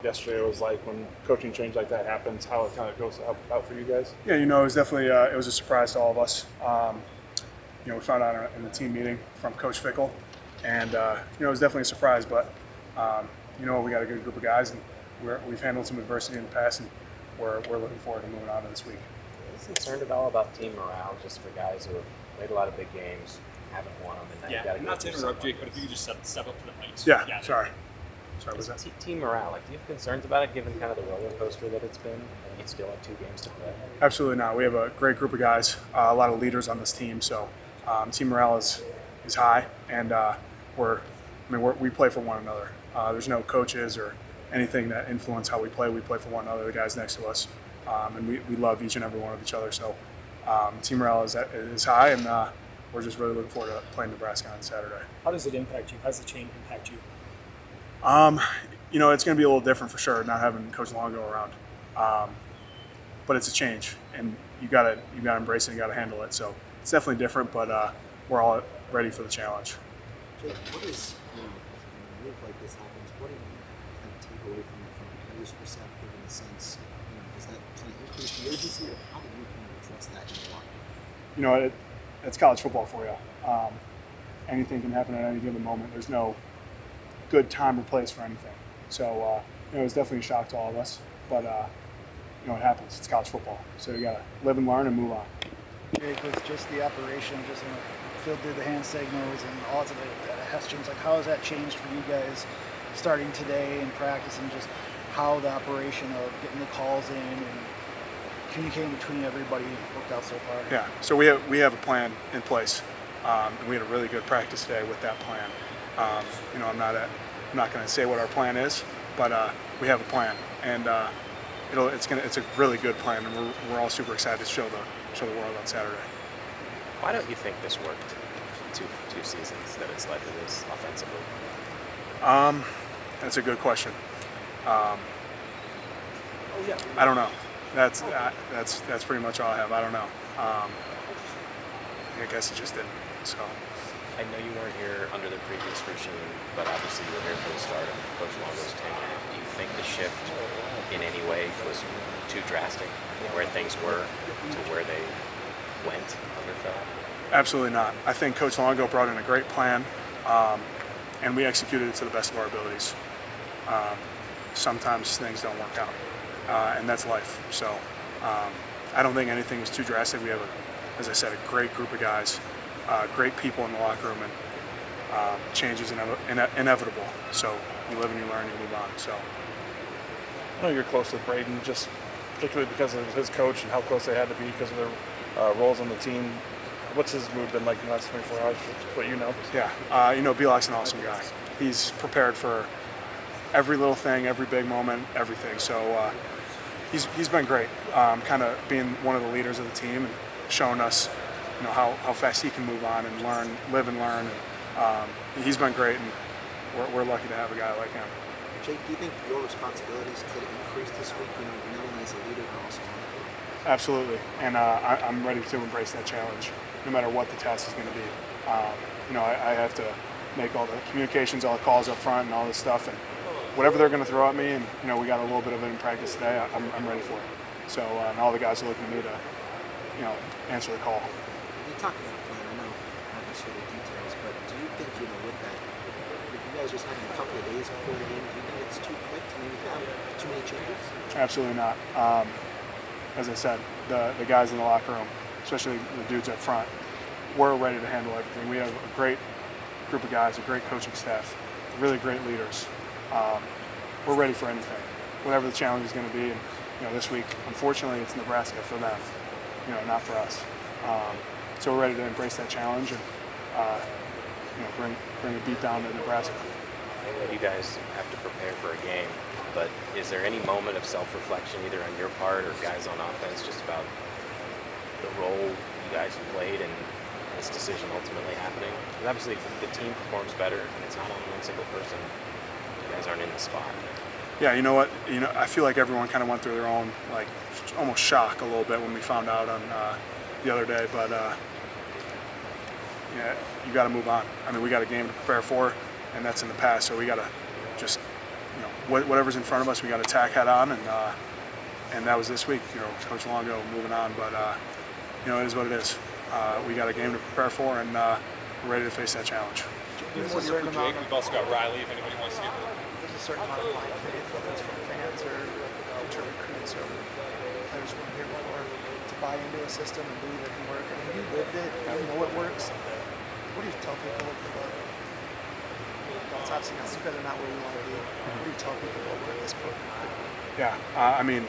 Yesterday was like when coaching change like that happens, how it kind of goes out for you guys? Yeah, it was definitely it was a surprise to all of us. We found out in the team meeting from Coach Fickle, and it was definitely a surprise. But we got a good group of guys, and we've handled some adversity in the past, and we're looking forward to moving on to this week. Are you concerned at all about team morale, just for guys who have played a lot of big games, haven't won them, and now you got to go not to through interrupt, something Jake, but if you could just step up to the mic. Yeah, sorry. Sorry, was that? Team morale, like, do you have concerns about it, given kind of the roller coaster that it's been, and you still have 2 games to play? Absolutely not. We have a great group of guys, a lot of leaders on this team, so team morale is high, and we play for one another. There's no coaches or anything that influence how we play. We play for one another, the guys next to us, and we love each and every one of each other. So team morale is high, and we're just really looking forward to playing Nebraska on Saturday. How does it impact you? How does the change impact you? It's going to be a little different for sure, not having Coach Longo around. But it's a change, and you gotta embrace it. You gotta handle it. So it's definitely different, but we're all ready for the challenge. Jake, what is a move like this happens? What do you kind of take away from it from a player's perspective in the sense, does that kind of increase the urgency, or how do you kind of address that in the locker room? It's college football for you. Anything can happen at any given moment. There's no good time or place for anything. So it was definitely a shock to all of us, but it happens. It's college football, so you gotta live and learn and move on. Jake, with just the operation, just filled through the hand signals and all of the questions, like how has that changed for you guys starting today and practice, and just how the operation of getting the calls in and communicating between everybody worked out so far? Yeah, so we have a plan in place. And we had a really good practice today with that plan. I'm not going to say what our plan is, but we have a plan, and it's a really good plan, and we're all super excited to show the world on Saturday. Why don't you think this worked two seasons, that it's led to this offensively? That's a good question. I don't know. That's pretty much all I have. I don't know. I guess it just didn't. So. I know you weren't here under the previous regime, but obviously you were here for the start of Coach Longo's tenure. Do you think the shift in any way was too drastic, where things were to where they went under Phil? Absolutely not. I think Coach Longo brought in a great plan, and we executed it to the best of our abilities. Sometimes things don't work out, and that's life. So I don't think anything is too drastic. We have, as I said, a great group of guys. Great people in the locker room, and change is inevitable. So you live and you learn and you move on. So I know you're close with Braden, just particularly because of his coach and how close they had to be because of their roles on the team. What's his mood been like in the last 24 hours? What you know? Yeah, Belok's an awesome guy. He's prepared for every little thing, every big moment, everything. So he's been great, kind of being one of the leaders of the team and showing us how fast he can move on and live and learn. And he's been great, and we're lucky to have a guy like him. Jake, do you think your responsibilities could increase this week, not only as a leader, but also on the field? Absolutely, and I'm ready to embrace that challenge, no matter what the task is going to be. I have to make all the communications, all the calls up front, and all this stuff, and whatever they're going to throw at me, and we got a little bit of it in practice today. I'm ready for it. So, and all the guys are looking at me to, answer the call. You talked about a plan. I know not necessarily details, but do you think with that, if you guys just having a couple of days before the game, do you think it's too quick to maybe have too many changes? Absolutely not. As I said, the guys in the locker room, especially the dudes up front, we're ready to handle everything. We have a great group of guys, a great coaching staff, really great leaders. We're ready for anything, whatever the challenge is going to be. And this week, unfortunately, it's Nebraska for them, not for us. So we're ready to embrace that challenge and bring a beat down to Nebraska. I know you guys have to prepare for a game, but is there any moment of self-reflection, either on your part or guys on offense, just about the role you guys have played in this decision ultimately happening? Because obviously, if the team performs better and it's not on one single person, you guys aren't in the spot. Yeah, you know what? I feel like everyone kind of went through their own, almost shock a little bit when we found out on the other day, but you got to move on. I mean, we got a game to prepare for, and that's in the past, so we got to just whatever's in front of us, we got to attack head on, and that was this week. Coach Longo moving on, but it is what it is. We got a game to prepare for, and we're ready to face that challenge. There's a certain amount of, we've also got Riley, if anybody wants to get there's a certain amount of blind faith, whether it's from fans or future recruits or players who are here before, to buy into a system and believe it can work. I mean, you lived it, you know it works. What do you tell people about it? It's obviously not, you guys are not where you want to be. What do you tell people about where this program could be? Yeah, I mean,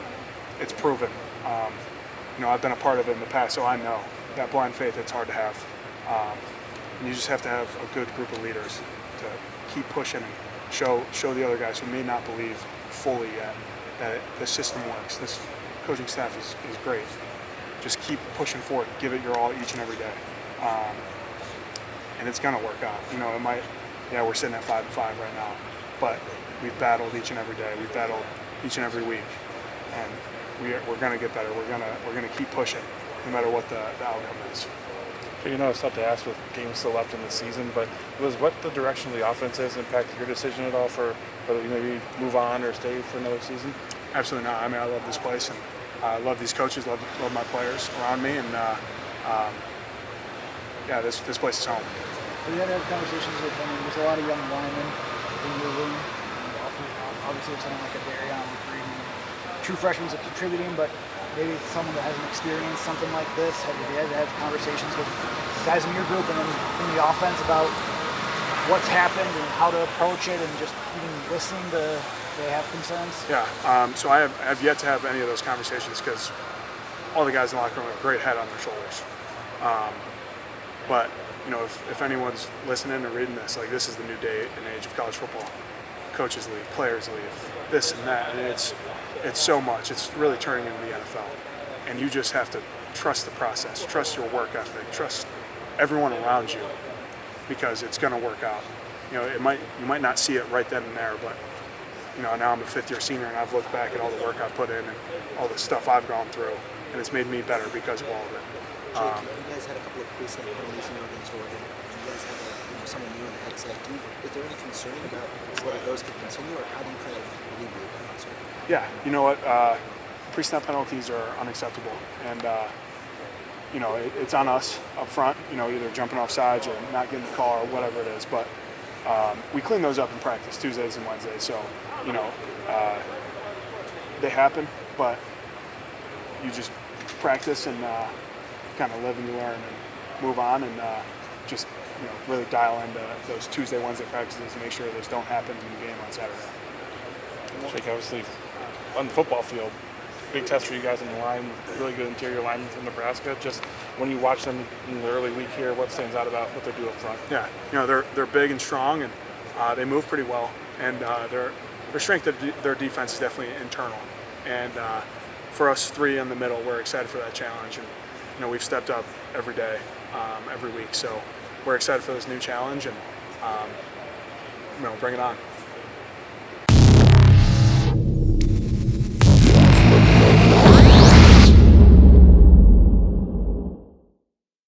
it's proven. I've been a part of it in the past, so I know that blind faith, it's hard to have. And you just have to have a good group of leaders to keep pushing and show the other guys who may not believe fully yet that the system works. This coaching staff is great. Just keep pushing forward. Give it your all each and every day. And it's going to work out. It might, we're sitting at 5-5 right now, but we've battled each and every day. We've battled each and every week. And we're going to get better. We're going to keep pushing no matter what the outcome is. It's tough to ask with games still left in the season, but was what the direction of the offense has impacted your decision at all for whether you maybe move on or stay for another season? Absolutely not. I mean, I love this place, and I love these coaches, love my players around me, and this place is home. Have you had to have conversations with, there's a lot of young linemen in your room. Obviously, it's something like a Darion recruiting. True freshmen are contributing, but maybe someone that hasn't experienced something like this. Have you had to have conversations with guys in your group and then in the offense about what's happened and how to approach it, and just even listening to if they have concerns? Yeah, so I have yet to have any of those conversations because all the guys in the locker room have a great head on their shoulders. But if anyone's listening or reading this, like, this is the new day and age of college football. Coaches leave, players leave, this and that, and it's so much. It's really turning into the NFL, and you just have to trust the process, trust your work ethic, trust everyone around you, because it's going to work out. You might not see it right then and there, but now I'm a fifth-year senior, and I've looked back at all the work I've put in and all the stuff I've gone through, and it's made me better because of all of it. Jake, you guys had a couple of pre-snap penalties against Oregon. You guys had someone new in the headset. Is there any concern about whether those could continue, or how do you kind of alleviate that concern? Yeah, you know what? Pre-snap penalties are unacceptable, and it's on us up front. Either jumping off sides or not getting the call or whatever it is. But we clean those up in practice Tuesdays and Wednesdays. So they happen, but you just practice and kind of live and learn and move on, and just really dial into those Tuesday, Wednesday practices and make sure those don't happen in the game on Saturday. Jake, obviously, on the football field, big test for you guys in the line, really good interior linemen from Nebraska. Just when you watch them in the early week here, what stands out about what they do up front? Yeah, they're big and strong, and they move pretty well. And their strength of their defense is definitely internal. And for us three in the middle, we're excited for that challenge. And we've stepped up every day, every week. So we're excited for this new challenge, and bring it on.